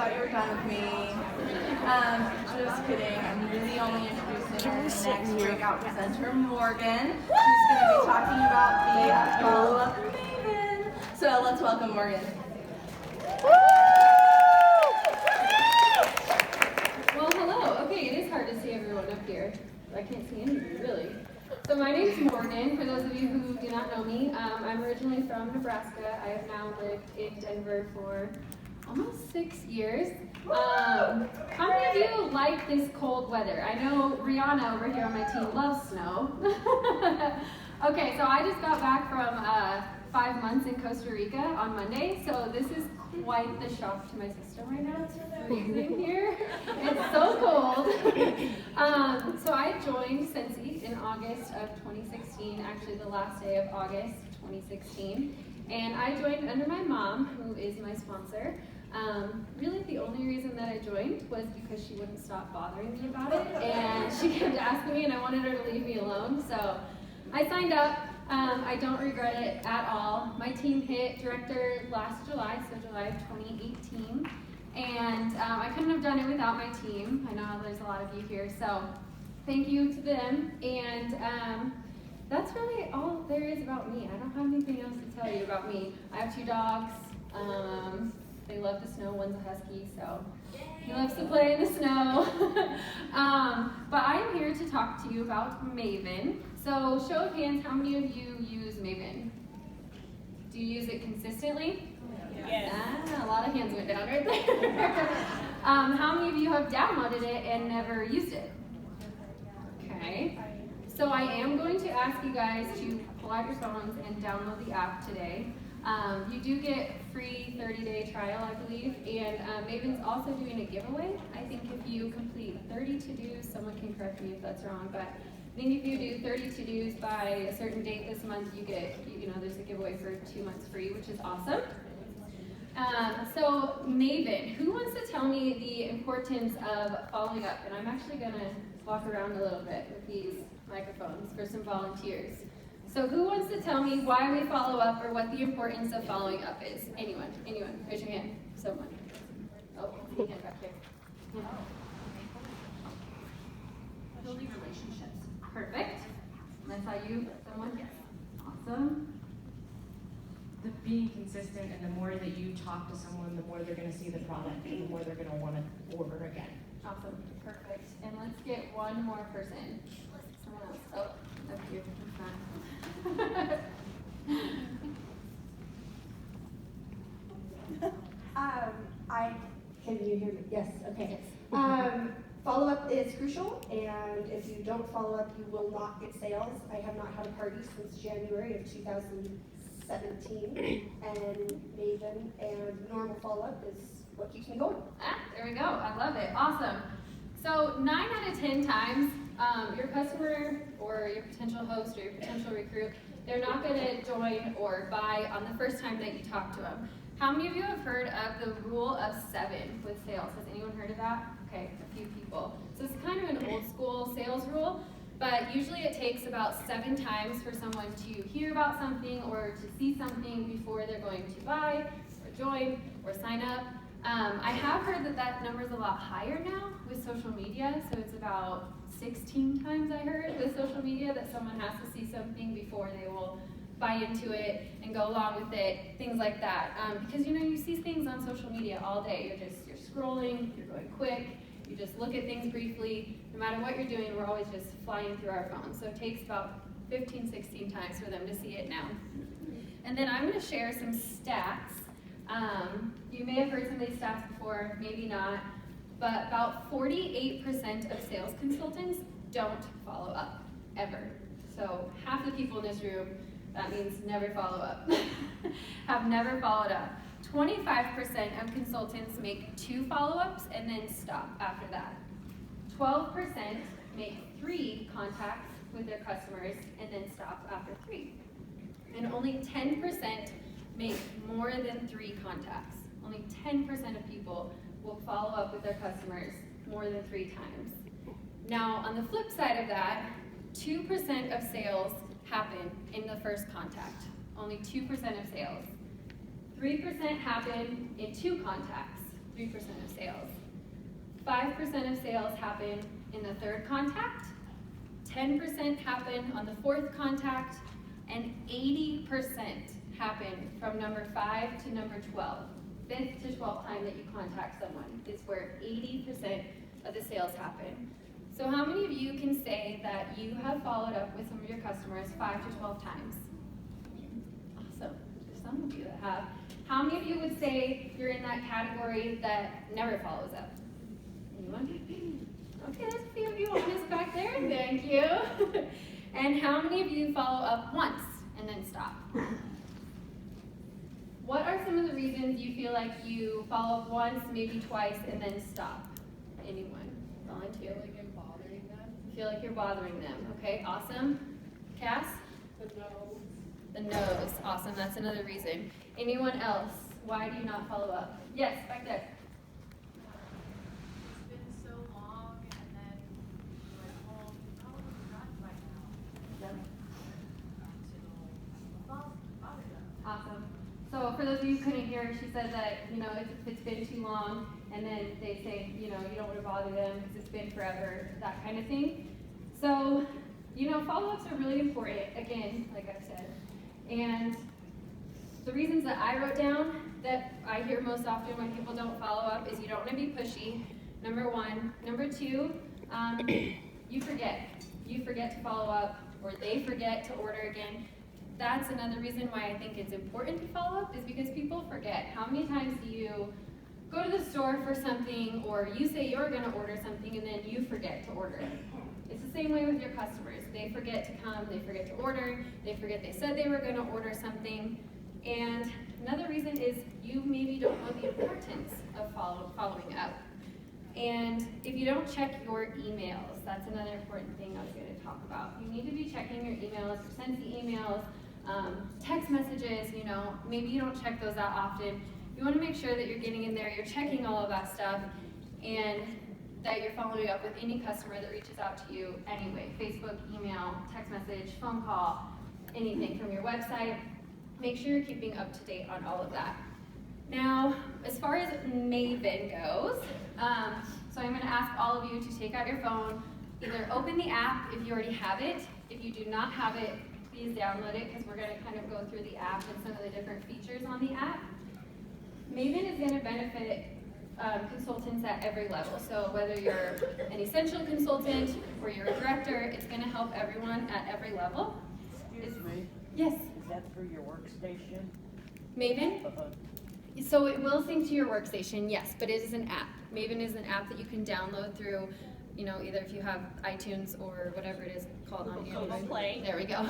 thought you were done with me. Just kidding. I'm really only introducing our next breakout presenter, Morgan. She's going to be talking about the follow-up Maven. So let's welcome Morgan. Well, hello. Okay, it is hard to see everyone up here. I can't see any of you, really. So my name's Morgan. For those of you who do not know me, I'm originally from Nebraska. I have now lived in Denver for almost 6 years. How many of you like this cold weather? I know Rihanna over here on my team loves snow. Okay, so I just got back from 5 months in Costa Rica on Monday, so this is quite the shock to my system right now. It's freezing here. It's so cold. So I joined Scentsy in August of 2016, actually the last day of August 2016. And I joined under my mom, who is my sponsor. Really the only reason that I joined was because she wouldn't stop bothering me about it. And she kept asking me and I wanted her to leave me alone. So I signed up. I don't regret it at all. My team hit director last July, so July of 2018. And I couldn't have done it without my team. I know there's a lot of you here, so thank you to them. And that's really all there is about me. I don't have anything else to tell you about me. I have 2 dogs. They love the snow. One's a husky, so he loves to play in the snow. But I'm here to talk to you about Maven. So show of hands, how many of you use Maven? Do you use it consistently? Yes. A lot of hands went down right there. How many of you have downloaded it and never used it? Okay. So I am going to ask you guys to pull out your phones and download the app today. You do get free 30-day trial, I believe, and Maven's also doing a giveaway. I think if you complete 30 to-dos, someone can correct me if that's wrong, but I think if you do 30 to-dos by a certain date this month, you get, there's a giveaway for 2 months free, which is awesome. So Maven, who wants to tell me the importance of following up? And I'm actually going to walk around a little bit with these microphones for some volunteers. So who wants to tell me why we follow up or what the importance of following up is? Anyone? Raise your hand. Someone. Oh, hand back there. Building relationships. Perfect. That's how you, someone? Yes. Awesome. The being consistent, and the more that you talk to someone, the more they're going to see the product, and the more they're going to want to order again. Awesome. Perfect. And let's get one more person. Someone else. Oh, that's you. Can you hear me? Yes, okay. Yes. Follow-up is crucial, and if you don't follow up, you will not get sales. I have not had a party since January of 2017, and Maven and normal follow-up is what keeps me going. There we go. I love it. Awesome. So 9 out of 10 times, your customer or your potential host or your potential recruit, they're not going to join or buy on the first time that you talk to them. How many of you have heard of the rule of 7 with sales? Has anyone heard of that? Okay, a few people. So it's kind of an old school sales rule, but usually it takes about 7 times for someone to hear about something or to see something before they're going to buy or join or sign up. I have heard that number is a lot higher now with social media, so it's about 16 times I heard with social media that someone has to see something before they will buy into it and go along with it, things like that. Because you see things on social media all day. You're scrolling, you're going quick, you just look at things briefly. No matter what you're doing, we're always just flying through our phones. So it takes about 15, 16 times for them to see it now. And then I'm going to share some stats. You may have heard some of these stats before, maybe not, but about 48% of sales consultants don't follow up, ever. So half the people in this room, that means never follow up, have never followed up. 25% of consultants make 2 follow-ups and then stop after that. 12% make 3 contacts with their customers and then stop after 3. And only 10% make more than 3 contacts. Only 10% of people will follow up with their customers more than 3 times. Now, on the flip side of that, 2% of sales happen in the first contact. Only 2% of sales. 3% happen in 2 contacts. 3% of sales. 5% of sales happen in the third contact, 10% happen on the fourth contact, and 80% happen from number 5 to number 12. 5th to 12th time that you contact someone is where 80% of the sales happen. So how many of you can say that you have followed up with some of your customers 5 to 12 times? Awesome. There's some of you that have. How many of you would say you're in that category that never follows up? Anyone? Okay, there's a few of you honest back there. Thank you. And how many of you follow up once and then stop? What are some of the reasons you feel like you follow up once, maybe twice, and then stop? Anyone? Volunteer? Like I'm bothering them. You feel like you're bothering them. Okay, awesome. Cass? The nose. The nose. Awesome, that's another reason. Anyone else? Why do you not follow up? Yes, back there. It's been so long, and then you're like, well, how was it done by now? Yep. Until bother them. Awesome. So for those of you who couldn't hear, she said that, if it's been too long, and then they say, you don't want to bother them because it's been forever, that kind of thing. So, follow-ups are really important, again, like I've said. And the reasons that I wrote down that I hear most often when people don't follow up is you don't want to be pushy, number one. Number two, you forget. You forget to follow up, or they forget to order again. That's another reason why I think it's important to follow up, is because people forget. How many times do you go to the store for something, or you say you're going to order something and then you forget to order it? It's the same way with your customers. They forget to come, they forget to order, they forget they said they were going to order something. And another reason is you maybe don't know the importance of following up. And if you don't check your emails, that's another important thing I was going to talk about. You need to be checking your emails, your Scentsy emails, text messages, maybe you don't check those out often. You want to make sure that you're getting in there, you're checking all of that stuff, and that you're following up with any customer that reaches out to you anyway. Facebook, email, text message, phone call, anything from your website. Make sure you're keeping up to date on all of that. Now, as far as Maven goes, so I'm going to ask all of you to take out your phone, either open the app if you already have it. If you do not have it, please download it, because we're going to kind of go through the app and some of the different features on the app. Maven is going to benefit consultants at every level. So whether you're an essential consultant or you're a director, it's going to help everyone at every level. Excuse me, Yes, is that for your workstation? Maven? So it will sync to your workstation, yes, but it is an app. Maven is an app that you can download through, either if you have iTunes or whatever it is called on Android. Play. There we go.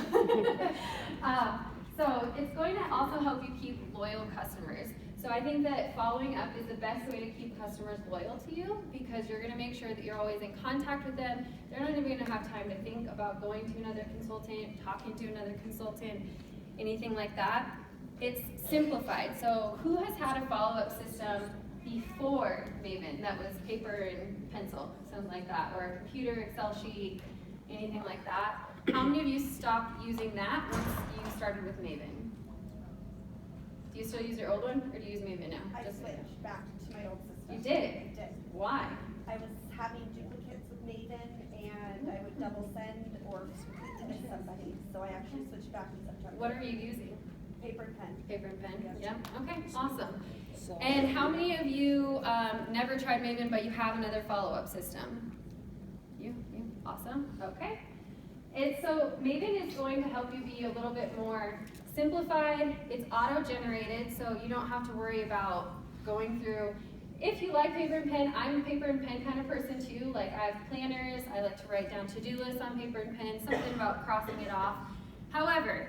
So it's going to also help you keep loyal customers. So I think that following up is the best way to keep customers loyal to you, because you're going to make sure that you're always in contact with them. They're not even going to have time to think about going to another consultant, talking to another consultant, anything like that. It's simplified. So who has had a follow-up system before Maven that was paper and pencil, something like that, or a computer, Excel sheet, anything like that? How many of you stopped using that once you started with Maven? Do you still use your old one, or do you use Maven now? I switched back to my old system. You did? I did. Why? I was having duplicates with Maven, and I would double send or miss somebody, so I actually switched back in September. What are you using? Paper and pen. Paper and pen? Yes. Yeah? Okay, awesome. And how many of you never tried Maven, but you have another follow-up system? You? Awesome. Okay. So Maven is going to help you be a little bit more simplified. It's auto-generated, so you don't have to worry about going through. If you like paper and pen, I'm a paper and pen kind of person too. Like, I have planners, I like to write down to-do lists on paper and pen, something about crossing it off. However,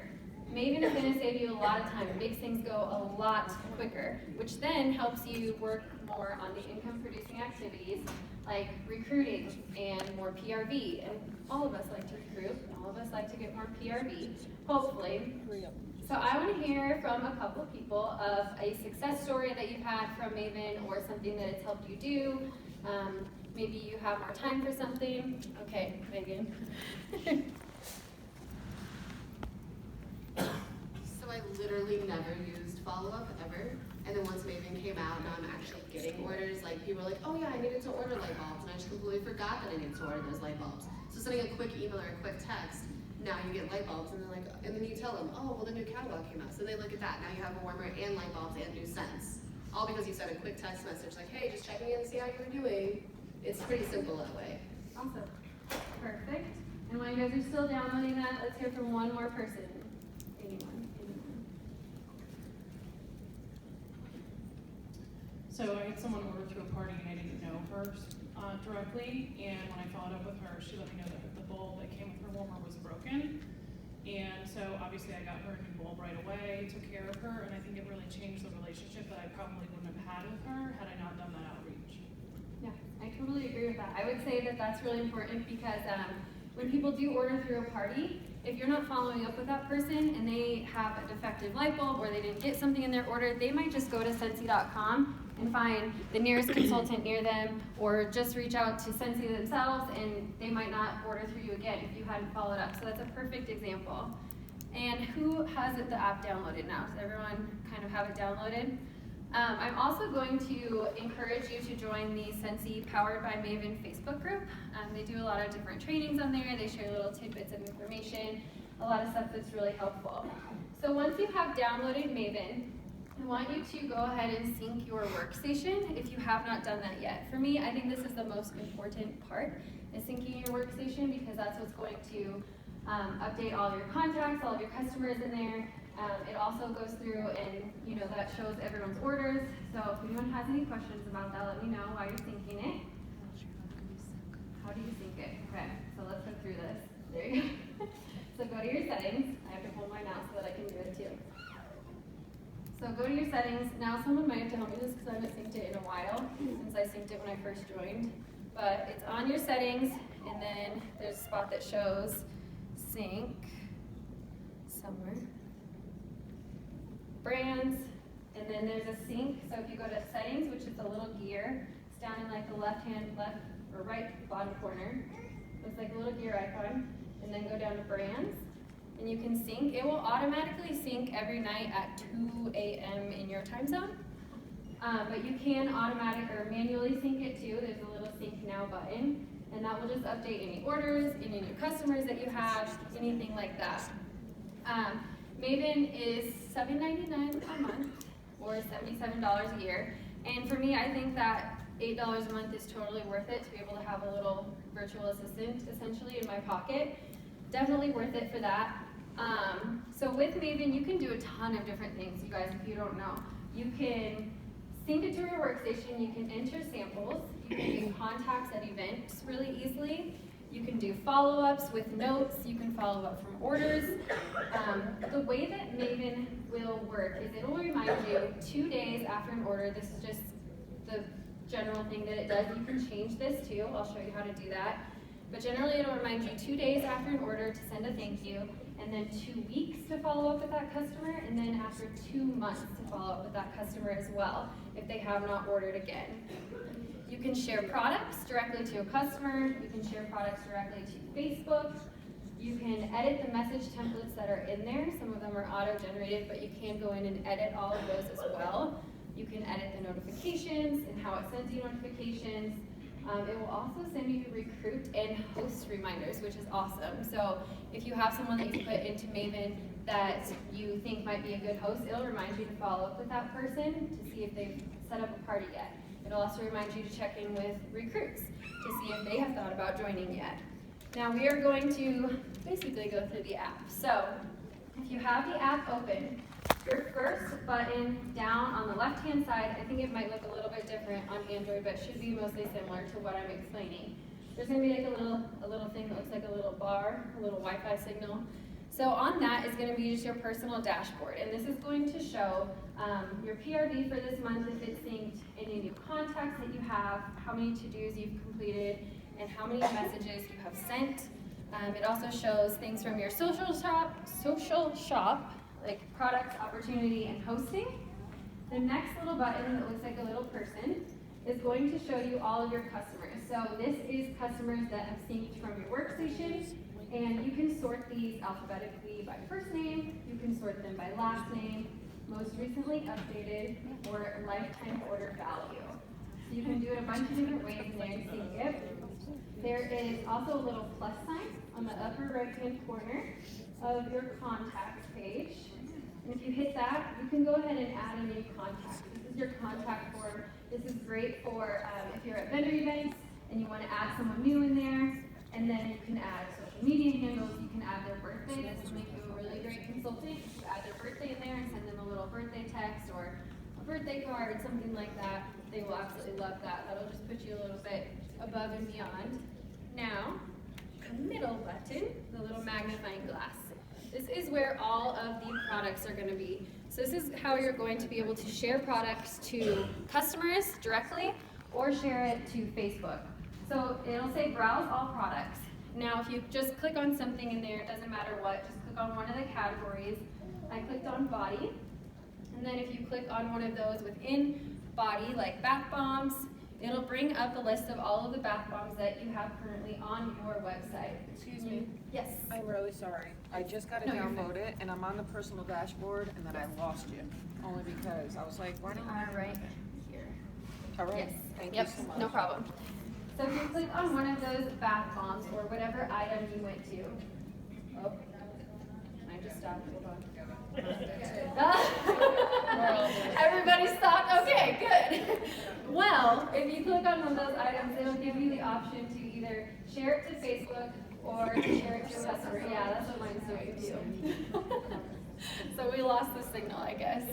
Maven is going to save you a lot of time. It makes things go a lot quicker, which then helps you work more on the income-producing activities like recruiting and more PRV. And all of us like to recruit, all of us like to get more PRV, hopefully. So I want to hear from a couple of people of a success story that you've had from Maven, or something that it's helped you do. Maybe you have more time for something. Okay, Megan. So I literally never used follow-up ever, and then once Maven came out, now I'm actually getting orders like people are like, oh yeah, I needed to order light bulbs, and I just completely forgot that I needed to order those light bulbs. So sending a quick email or a quick text, now you get light bulbs, and they're like, and then you tell them, oh, well the new catalog came out. So they look at that, now you have a warmer and light bulbs and new scents. All because you sent a quick text message like, hey, just checking in to see how you're doing. It's pretty simple that way. Awesome. Perfect. And while you guys are still downloading that, let's hear from one more person. Anyone? So I had someone order through a party and I didn't know her directly, and when I followed up with her, she let me know that the bulb that came with her warmer was broken. And so obviously I got her a new bulb right away, took care of her, and I think it really changed the relationship that I probably wouldn't have had with her had I not done that outreach. Yeah, I totally agree with that. I would say that that's really important because when people do order through a party, if you're not following up with that person and they have a defective light bulb or they didn't get something in their order, they might just go to Scentsy.com and find the nearest consultant near them, or just reach out to Scentsy themselves and they might not order through you again if you hadn't followed up. So that's a perfect example. And who has the app downloaded now? Does everyone kind of have it downloaded? I'm also going to encourage you to join the Scentsy Powered by Maven Facebook group. They do a lot of different trainings on there. They share little tidbits of information, a lot of stuff that's really helpful. So once you have downloaded Maven, I want you to go ahead and sync your workstation if you have not done that yet. For me, I think this is the most important part, is syncing your workstation, because that's what's going to update all of your contacts, all of your customers in there. It also goes through and, that shows everyone's orders. So if anyone has any questions about that, let me know while you're syncing it. How do you sync it? Okay, so let's go through this. There you go. So go to your settings. I have to hold my mouse so that I can do it too. So go to your settings. Now someone might have to help me just because I haven't synced it in a while, since I synced it when I first joined. But it's on your settings, and then there's a spot that shows sync somewhere. Brands, and then there's a sync. So if you go to settings, which is the little gear, it's down in like the left or right bottom corner. Looks like a little gear icon, and then go down to brands, and you can sync. It will automatically sync every night at 2 a.m. in your time zone. But you can automatic or manually sync it too. There's a little sync now button, and that will just update any orders, any new customers that you have, anything like that. Maven is $7.99 a month, or $77 a year. And for me, I think that $8 a month is totally worth it to be able to have a little virtual assistant essentially in my pocket. Definitely worth it for that. So with Maven, you can do a ton of different things, you guys, if you don't know. You can sync it to your workstation, you can enter samples, you can do contacts at events really easily. You can do follow-ups with notes, you can follow up from orders. The way that Maven will work is it will remind you 2 days after an order. This is just the general thing that it does. You can change this too, I'll show you how to do that. But generally it'll remind you 2 days after an order to send a thank you, and then 2 weeks to follow up with that customer, and then after 2 months to follow up with that customer as well, if they have not ordered again. You can share products directly to a customer. You can share products directly to Facebook. You can edit the message templates that are in there. Some of them are auto-generated, but you can go in and edit all of those as well. You can edit the notifications and how it sends you notifications. It will also send you recruit and host reminders, which is awesome. So if you have someone that you put into Maven that you think might be a good host, it'll remind you to follow up with that person to see if they've set up a party yet. It'll also remind you to check in with recruits to see if they have thought about joining yet. Now we are going to basically go through the app. So if you have the app open, your first button down on the left-hand side, I think it might look a little bit different on Android, but should be mostly similar to what I'm explaining. There's going to be like a little thing that looks like a little bar, a little Wi-Fi signal. So on that is going to be just your personal dashboard, and this is going to show your PRV for this month, if it's synced, any new contacts that you have, how many to-dos you've completed, and how many messages you have sent. It also shows things from your social shop, like products, opportunity, and hosting. The next little button that looks like a little person is going to show you all of your customers. So this is customers that have synced from your workstation, and you can sort these alphabetically by first name, you can sort them by last name, most recently updated, or lifetime order value. So you can do it a bunch of different ways in there to see it. There is also a little plus sign on the upper right-hand corner of your contacts page. And if you hit that, you can go ahead and add a new contact. This is your contact form. This is great for if you're at vendor events and you want to add someone new in there. And then you can add social media handles. You can add their birthday. This will make you a really great consultant. You add their birthday in there and send them a little birthday text or a birthday card, something like that. They will absolutely love that. That'll just put you a little bit above and beyond. Now, the middle button, the little magnifying glass. This is where all of the products are going to be. So this is how you're going to be able to share products to customers directly or share it to Facebook. So it'll say browse all products. Now if you just click on something in there, it doesn't matter what, just click on one of the categories. I clicked on body, and then if you click on one of those within body, like bath bombs, it'll bring up a list of all of the bath bombs that you have currently on your website. Excuse me. Yes. I'm really sorry. I just got to No, you're fine. download it, and I'm on the personal dashboard, and then I lost you. Only because I was like, why don't I? All right. Here. All right. Yes. Thank Yep. you so much. No problem. So if you click on one of those bath bombs or whatever item you went to, oh, I just stopped. Hold on. Everybody stopped. Okay, good. Well, if you click on one of those items, it'll give you the option to either share it to Facebook or to share it to a customer. Yeah, that's what mine's doing too. So we lost the signal, I guess.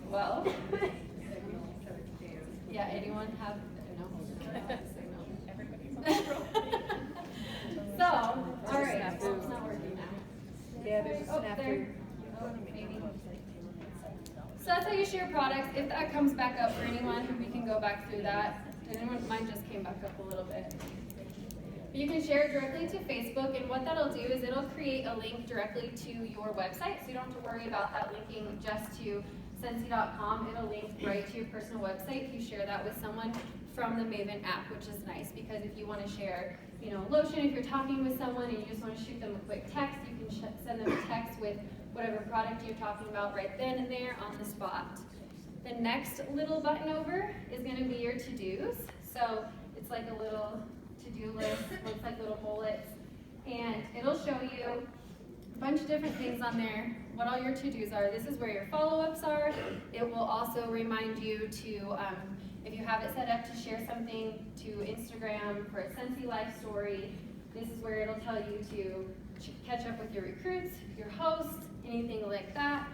Well, yeah, anyone have so, all right, it's not working now. Yeah, there's a Oh, snafu. there. Oh, maybe. So that's how you share products. If that comes back up for anyone, we can go back through that. Mine just came back up a little bit. But you can share it directly to Facebook, and what that'll do is it'll create a link directly to your website, so you don't have to worry about that linking just to Scentsy.com. It'll link right to your personal website if you share that with someone from the Maven app, which is nice because if you want to share, lotion, if you're talking with someone and you just want to shoot them a quick text, you can send them a text with whatever product you're talking about right then and there on the spot. The next little button over is going to be your to-dos. So it's like a little to-do list, looks like little bullets, and it'll show you a bunch of different things on there, what all your to-dos are. This is where your follow-ups are. It will also remind you to, if you have it set up to share something to Instagram for a Scentsy life story, this is where it'll tell you to catch up with your recruits, your hosts, anything like that.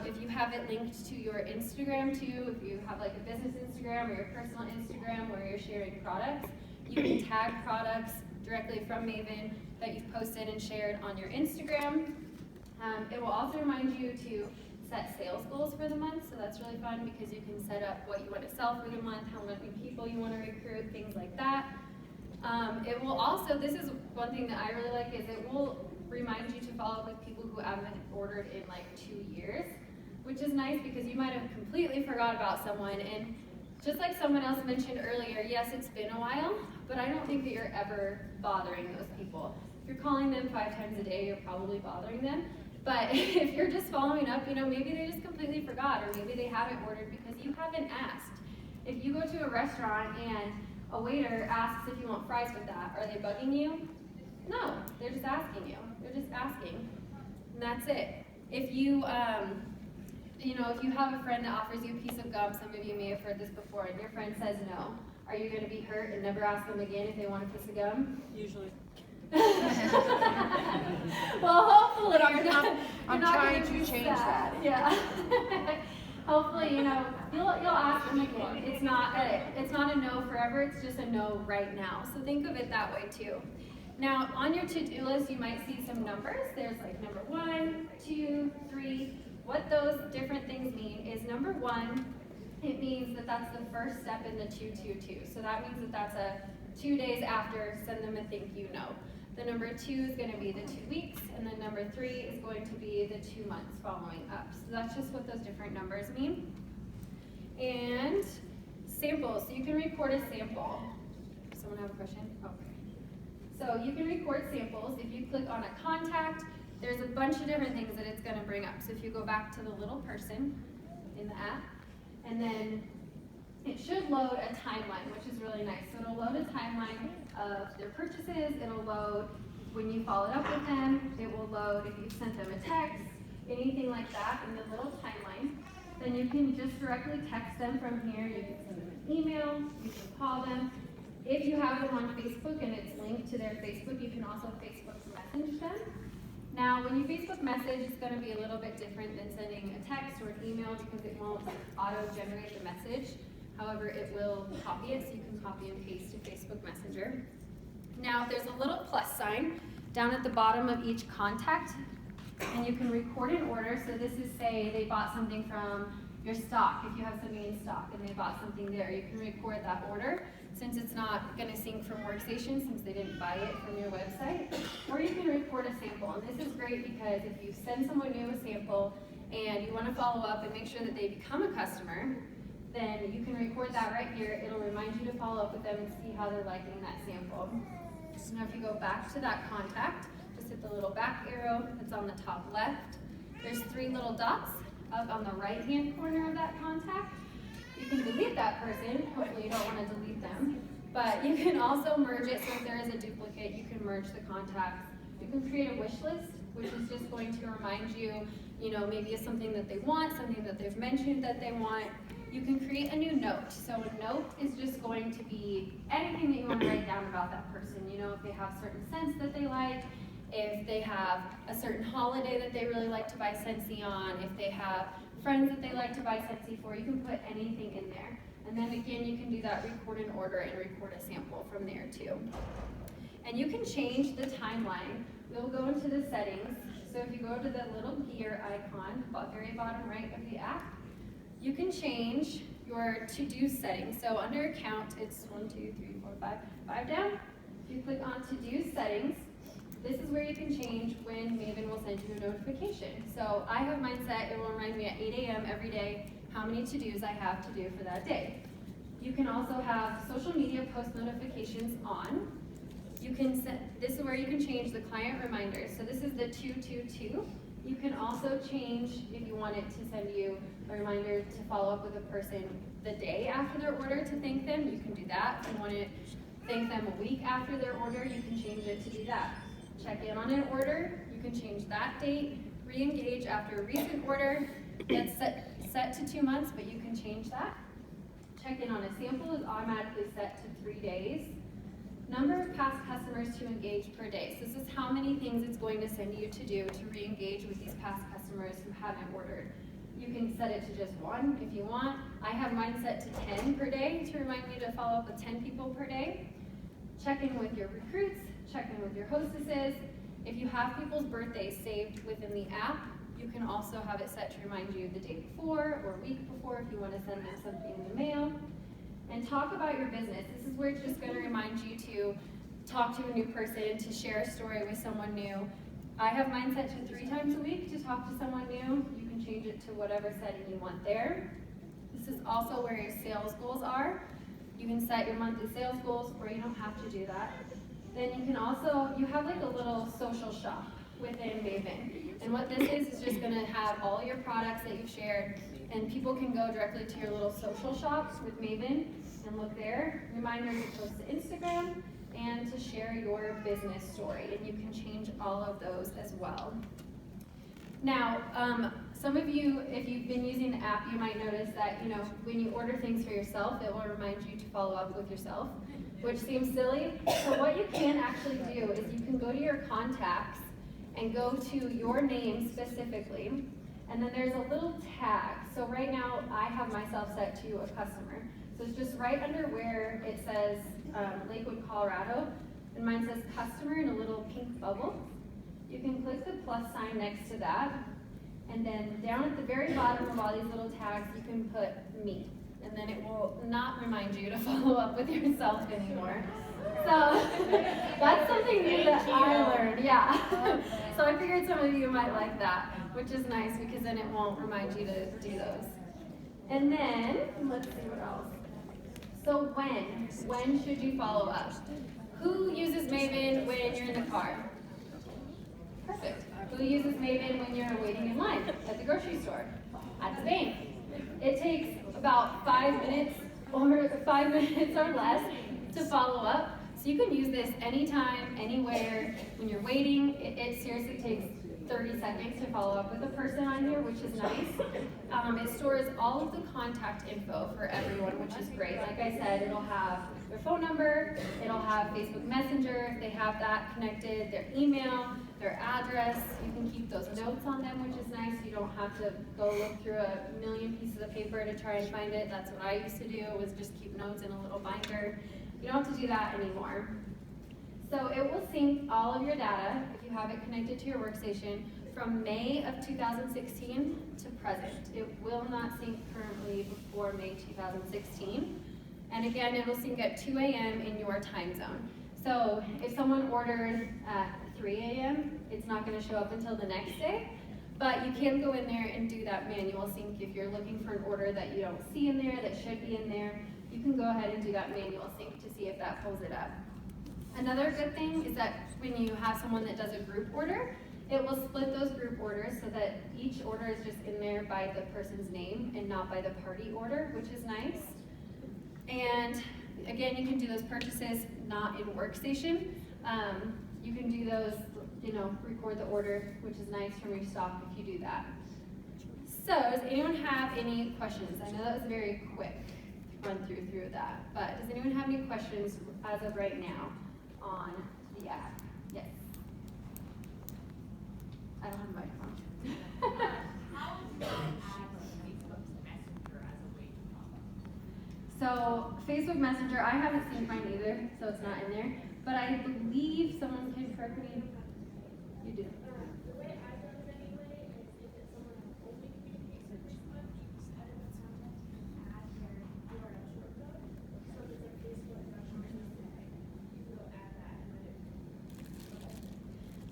If you have it linked to your Instagram too, if you have like a business Instagram or your personal Instagram where you're sharing products, you can tag products directly from Maven that you've posted and shared on your Instagram. It will also remind you to set sales goals for the month, so that's really fun because you can set up what you want to sell for the month, how many people you want to recruit, things like that. It will also, this is one thing that I really like, is it will remind you to follow up with people who haven't ordered in like 2 years, which is nice because you might have completely forgot about someone. And just like someone else mentioned earlier, yes, it's been a while, but I don't think that you're ever bothering those people. If you're calling them 5 times a day, you're probably bothering them. But if you're just following up, maybe they just completely forgot, or maybe they haven't ordered because you haven't asked. If you go to a restaurant and a waiter asks if you want fries with that, are they bugging you? No, they're just asking you. They're just asking, and that's it. If you, if you have a friend that offers you a piece of gum, some of you may have heard this before, and your friend says no, are you going to be hurt and never ask them again if they want a piece of gum? Usually. Well, hopefully But you're not trying gonna to be change sad. that. Yeah. Hopefully, you'll ask them again. It's not a no forever. It's just a no right now. So think of it that way too. Now, on your to-do list, you might see some numbers. There's like number 1, 2, 3. What those different things mean is number 1, it means that that's the first step in the 222. So that means that that's a 2 days after, send them a thank you note. The number 2 is going to be the 2 weeks, and then number 3 is going to be the 2 months following up. So that's just what those different numbers mean. And samples, so you can record a sample. Does someone have a question? Okay. So you can record samples. If you click on a contact, there's a bunch of different things that it's going to bring up. So if you go back to the little person in the app, and then it should load a timeline, which is really nice. So it'll load a timeline of their purchases. It'll load when you followed up with them. It will load if you sent them a text, anything like that in the little timeline. Then you can just directly text them from here. You can send them an email. You can call them. If you have them on Facebook and it's linked to their Facebook, you can also Facebook message them. Now, when you Facebook message, it's going to be a little bit different than sending a text or an email because it won't auto-generate the message. However, it will copy it, so you can copy and paste to Facebook Messenger. Now, there's a little plus sign down at the bottom of each contact, and you can record an order. So this is, say, they bought something from your stock. If you have something in stock and they bought something there, you can record that order. Since it's not going to sync from Workstation, since they didn't buy it from your website. Or you can record a sample, and this is great because if you send someone new a sample and you want to follow up and make sure that they become a customer, then you can record that right here. It'll remind you to follow up with them and see how they're liking that sample. So now if you go back to that contact, just hit the little back arrow that's on the top left. There's 3 little dots up on the right-hand corner of that contact. You can delete that person. Hopefully you don't want to delete them. But you can also merge it, so if there is a duplicate, you can merge the contacts. You can create a wish list, which is just going to remind you, maybe it's something that they want, something that they've mentioned that they want. You can create a new note. So a note is just going to be anything that you want to write down about that person. If they have certain scents that they like, if they have a certain holiday that they really like to buy Scentsy on, if they have friends that they like to buy Scentsy for, you can put anything in there. And then again, you can do that record an order and record a sample from there too. And you can change the timeline. We'll go into the settings. So if you go to the little gear icon, very bottom right of the app, you can change your to-do settings. So under account, it's 1, 2, 3, 4, 5 down. If you click on to-do settings, this is where you can change when Maven will send you a notification. So I have mine set, it will remind me at 8 a.m. every day how many to-dos I have to do for that day. You can also have social media post notifications on. You can set, this is where you can change the client reminders. So this is the 222. You can also change if you want it to send you a reminder to follow up with a person the day after their order to thank them. You can do that. If you want to thank them a week after their order, you can change it to do that. Check in on an order, you can change that date. Re-engage after a recent order, that's set to 2 months, but you can change that. Check in on a sample is automatically set to 3 days. Number of past customers to engage per day. So this is how many things it's going to send you to do to re-engage with these past customers who haven't ordered. You can set it to just 1 if you want. I have mine set to 10 per day to remind me to follow up with 10 people per day. Check in with your recruits, check in with your hostesses. If you have people's birthdays saved within the app, you can also have it set to remind you the day before or week before if you want to send them something in the mail. And talk about your business. This is where it's just going to remind you to talk to a new person, to share a story with someone new. I have mine set to 3 times a week to talk to someone new. You can change it to whatever setting you want there. This is also where your sales goals are. You can set your monthly sales goals, or you don't have to do that. Then you can also, you have like a little social shop within Maven. And what this is just going to have all your products that you've shared, and people can go directly to your little social shops with Maven and look there. Reminders to post to Instagram and to share your business story. And you can change all of those as well. Now, some of you, if you've been using the app, you might notice that, when you order things for yourself, it will remind you to follow up with yourself, which seems silly. So what you can actually do is you can go to your contacts and go to your name specifically, and then there's a little tag. So right now, I have myself set to a customer. So it's just right under where it says Lakewood, Colorado, and mine says customer in a little pink bubble. You can click the plus sign next to that, and then down at the very bottom of all these little tags, you can put me, and then it will not remind you to follow up with yourself anymore. So that's something new that I learned, yeah. So I figured some of you might like that, which is nice because then it won't remind you to do those. And then, let's see what else. So when should you follow up? Who uses Maven when you're in the car? Perfect. Who uses Maven when you're waiting in line at the grocery store, at the bank? It takes about 5 minutes or 5 minutes or less to follow up. So you can use this anytime, anywhere, when you're waiting. It seriously takes 30 seconds to follow up with a person on here, which is nice. It stores all of the contact info for everyone, which is great. Like I said, it'll have their phone number, it'll have Facebook Messenger, if they have that connected, their email, their address. You can keep those notes on them, which is nice. You don't have to go look through a million pieces of paper to try and find it. That's what I used to do, was just keep notes in a little binder. You don't have to do that anymore. So it will sync all of your data, if you have it connected to your workstation, from May of 2016 to present. It will not sync currently before May 2016. And again, it will sync at 2 a.m. in your time zone. So if someone ordered at 3 a.m., it's not going to show up until the next day. But you can go in there and do that manual sync if you're looking for an order that you don't see in there, that should be in there. You can go ahead and do that manual sync to see if that pulls it up. Another good thing is that when you have someone that does a group order, it will split those group orders so that each order is just in there by the person's name and not by the party order, which is nice. And again, you can do those purchases not in workstation. You can do those, record the order, which is nice from your stock if you do that. So does anyone have any questions? I know that was a very quick run through that, but does anyone have any questions as of right now on the app? Yes. I don't have a microphone. How do you add Facebook Messenger as a way to pop up? So Facebook Messenger, I haven't seen mine either, so it's not in there. But I believe someone can correct me. You do. The way I run it anyway is if it's someone who only communicates with Facebook, I would add their URL shortcode. So if it's like Facebook, you go add that and then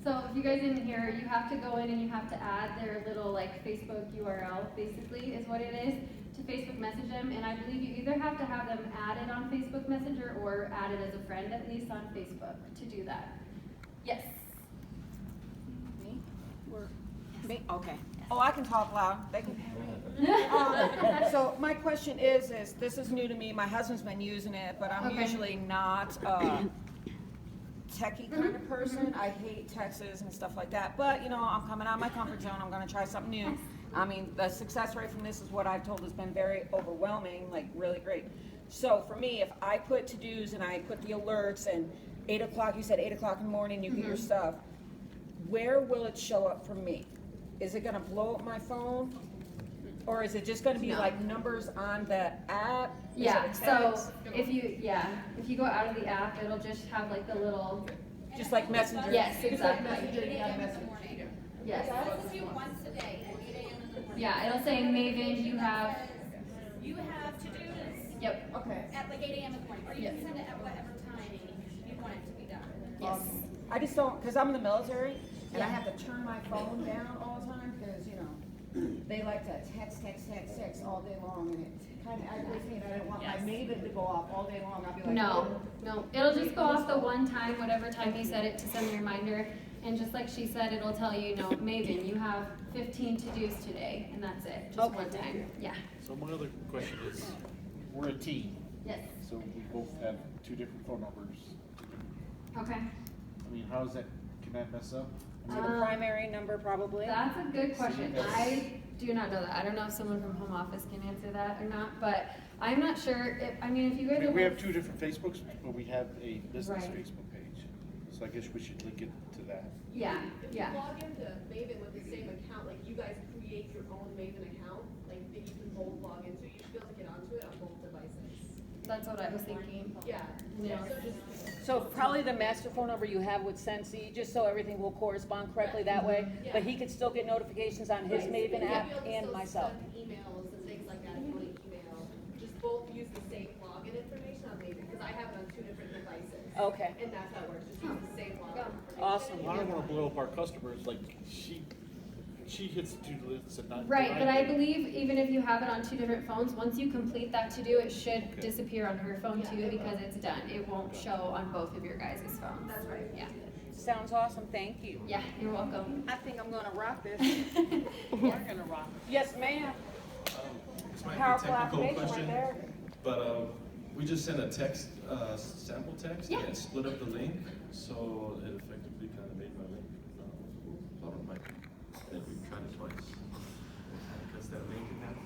So if you guys didn't hear, you have to go in and you have to add their little Facebook URL, basically, is what it is, to Facebook message them. And I believe you either have to have them added on Facebook Messenger or added as a friend, at least on Facebook, to do that. Yes. Me? Me? Okay. Oh, I can talk loud. They can hear me. So my question is this is new to me. My husband's been using it, but I'm Okay. usually not a techie kind of person. I hate texts and stuff like that. But I'm coming out of my comfort zone. I'm going to try something new. I mean, the success rate from this is what I've told has been very overwhelming, really great. So for me, if I put to-dos and I put the alerts and 8 o'clock, you said 8 o'clock in the morning, you get your stuff, where will it show up for me? Is it gonna blow up my phone? Or is it just gonna be No. like numbers on the app? Is Yeah, it a so text? if you go out of the app, it'll just have the little, Just like Messenger? yes, Just like exactly. Messenger, you got a message. Yes. This is you once a day at 8 a.m. in the morning. Yeah, it'll say Maven, you have, You have to-dos yep, Okay. at 8 a.m. in the morning, or you Yes. can send it at whatever time you want it to be done. yes. I just don't, because I'm in the military, and I Yeah. have to turn my phone down all the time, because, they like to text all day long, and it kind of aggravates me, and I don't want my Maven to go off all day long. I'll be like, No, it'll just go off the one time, whatever time you set it to send a reminder. And just like she said, it'll tell you, Maven, you have 15 to-dos today, and that's it, just Okay. one time, yeah. So my other question is, we're a team, Yes, so we both have 2 different phone numbers. okay. I mean, how is that, can that mess up? to the primary number probably. That's a good question. I do not know that. I don't know if someone from home office can answer that or not, but I'm not sure. If you guys We have 2 different Facebooks, but we have a business Right. Facebook page. So I guess we should link it to that. Yeah, If yeah. you log into Maven with the same account, you guys create your own Maven account, that you can both log into, you should be able to get onto it on both devices. That's what I was thinking. Yeah. Yeah. So just, So probably the master phone number you have with Scentsy, just so everything will correspond correctly that way, but he could still get notifications on his Maven app and myself. Emails and things like that, if you want to email, just both use the same login information on Maven, because I have it on 2 different devices. Okay, And that's how it works, just use the same login information. awesome. Well, I don't wanna blow up our customers, she hits the to-do lists and not. Right, but I do. believe even if you have it on 2 different phones, once you complete that to-do, it should disappear on her phone too, because it's done. It won't show on both of your guys' phones. That's right. Yeah. Sounds awesome, thank you. Yeah, you're welcome. I think I'm gonna rock this. We're gonna rock. Yes, ma'am. This might Powerful be a technical application right question. there. But we just sent a text, sample text, Yeah. and split up the link, so it effectively kind of made my link. Thought it might. I think we've tried it twice. Cuts that link in half.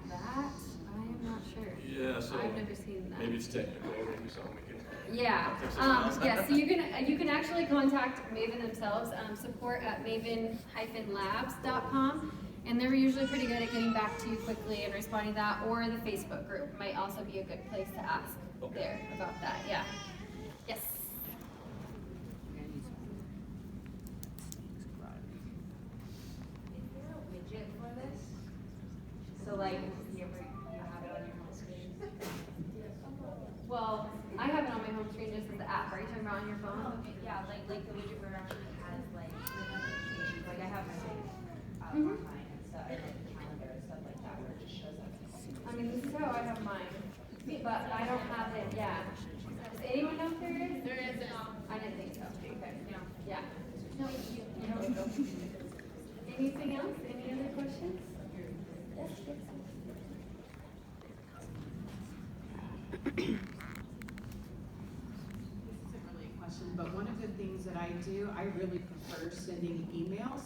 That, I am not sure. Yeah, so I've never seen that. maybe it's technical, maybe something we can. Yeah, contact someone else. yeah, so you can actually contact Maven themselves, support at maven-labs.com, and they're usually pretty good at getting back to you quickly and responding to that, or the Facebook group might also be a good place to ask there about that, yeah. Yes. Is there a widget for this? So like, you have it on your home screen? Well, I have it on my home screen just as the app. Are you talking about on your phone? Okay, yeah, like the widget where it actually has like the notifications, like I have my Mhm. on mine and stuff, and like the calendar and stuff like that, where it just shows up. I mean, this is how I have mine, but I don't have it, yeah. Does anyone know if there is? There is I didn't think so. Okay, yeah. No, you Anything else? Any other questions? Yes, yes. This isn't really a question, but one of the things that I do, I really prefer sending emails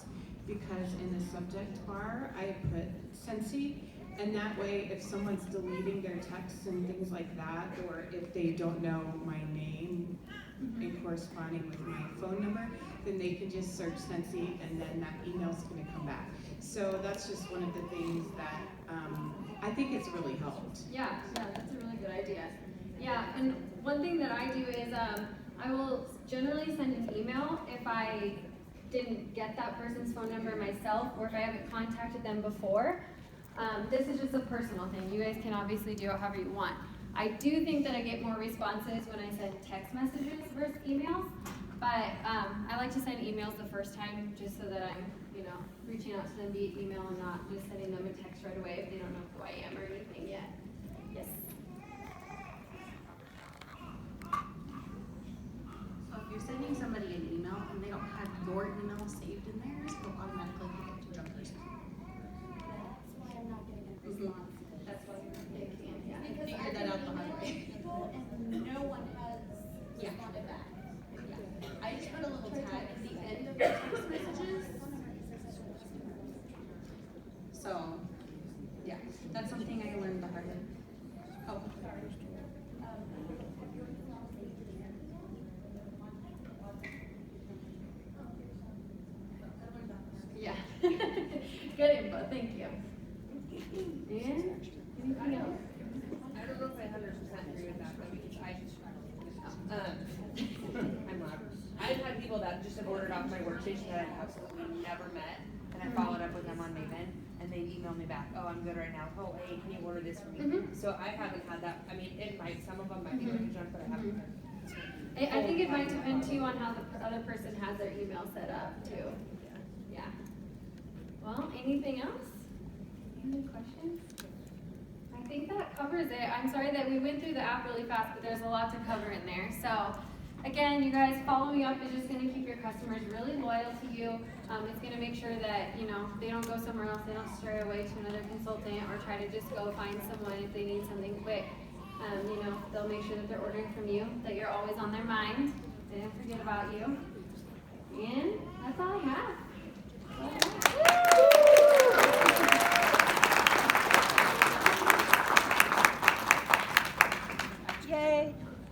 because in the subject bar, I put Scentsy, and that way if someone's deleting their texts and things like that, or if they don't know my name and corresponding with my phone number, then they can just search Scentsy and then that email's gonna come back. So that's just one of the things that I think it's really helped. Yeah, that's a really good idea. Yeah, and one thing that I do is I will generally send an email if I didn't get that person's phone number myself or if I haven't contacted them before. This is just a personal thing. You guys can obviously do it however you want. I do think that I get more responses when I send text messages versus emails, but I like to send emails the first time just so that I'm, reaching out to them via email and not just sending them a text right away if they don't know who I am or anything yet. Yes. So if you're sending somebody an email and they don't have your email saved in theirs, it'll automatically kick it to junk person. That's why I'm not getting a response. That's why they can, yeah. Because Figure I've that out been the hard way. emailing people and no one has responded back. I just put a little tag at the end of the text messages. So, yeah, that's something I learned the hard way. Oh, Yeah. Good info, thank you. And anything else? I don't know if I 100% agree with that, but I'm loud. I've had people that just have ordered off my workstation that I've absolutely never met, and I followed up with them on Maven, and they emailed me back, oh, I'm good right now, oh, hey, can you order this for me? So I haven't had that, I mean, some of them might be like a junk, but I haven't. I think it might depend too on how the other person has their email set up too. Yeah. Well, anything else? Any questions? I think that covers it. I'm sorry that we went through the app really fast, but there's a lot to cover in there. So again, you guys, following up is just going to keep your customers really loyal to you. It's going to make sure that, they don't go somewhere else, they don't stray away to another consultant or try to just go find someone if they need something quick. They'll make sure that they're ordering from you, that you're always on their mind. They don't forget about you. And that's all I have. Yay!